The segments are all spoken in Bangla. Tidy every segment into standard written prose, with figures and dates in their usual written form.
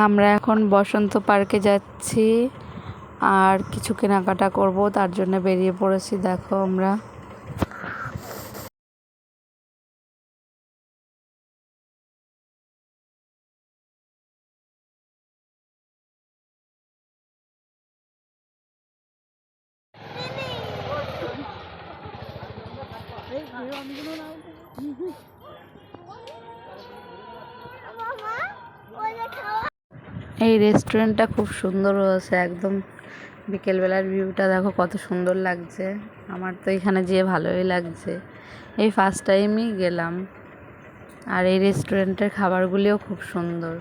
আমরা এখন বসন্ত পার্কে যাচ্ছি আর কিছু কেনাকাটা করব, তার জন্য বেরিয়ে পড়েছি। দেখো আমরা এই রেস্টুরেন্টটা খুব সুন্দর হয়েছে, একদম বিকেলবেলার ভিউটা দেখো কত সুন্দর লাগছে। আমার তো এখানে যেয়ে ভালোই লাগছে, এই ফার্স্ট টাইমই গেলাম। আর এই রেস্টুরেন্টের খাবারগুলিও খুব সুন্দর।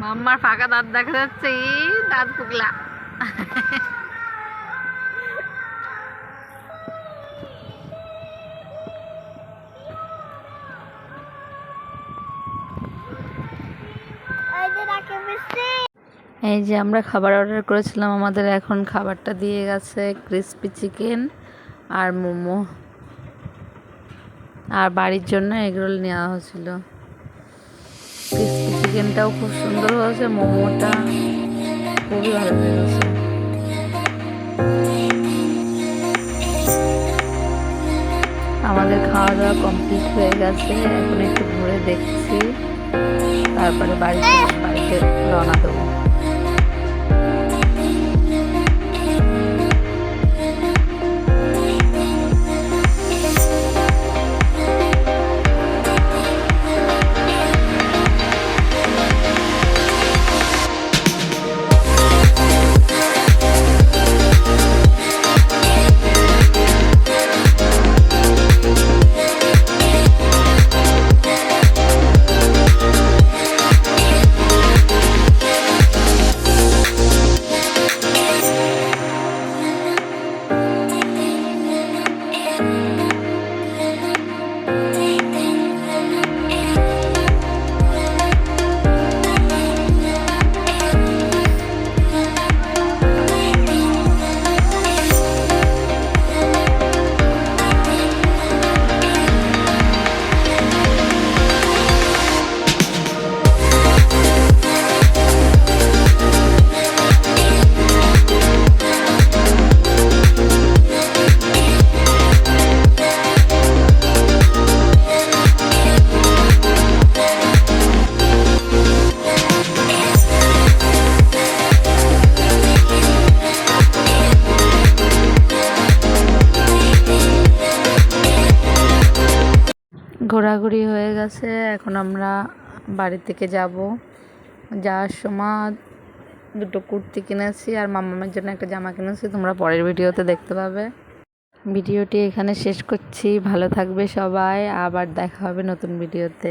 মাম্মার ফাঁকা দাঁত দেখা যাচ্ছে, দাঁত পুকলা। এই যে আমরা খাবার অর্ডার করেছিলাম, আমাদের এখন খাবারটা দিয়ে গেছে, ক্রিসপি চিকেন আর মোমো, আর বাড়ির জন্য এগরোল নেওয়া হয়েছিল। ক্রিসপি চিকেনটাও খুব সুন্দর হয়েছে, মোমোটা খুবই ভালো লেগেছে। আমাদের খাওয়া দাওয়া কমপ্লিট হয়ে গেছে, এখন একটু ঘুরে দেখছি, তারপরে বাড়িতে রওনা দেবো। ঘোরাঘুরি হয়ে গেছে, এখন আমরা বাড়ি থেকে যাব। যাওয়ার সময় দুটো কুর্তি কিনেছি আর মামামের জন্য একটা জামা কিনেছি, তোমরা পরের ভিডিওতে দেখতে পাবে। ভিডিওটি এখানে শেষ করছি, ভালো থাকবে সবাই, আবার দেখা হবে নতুন ভিডিওতে।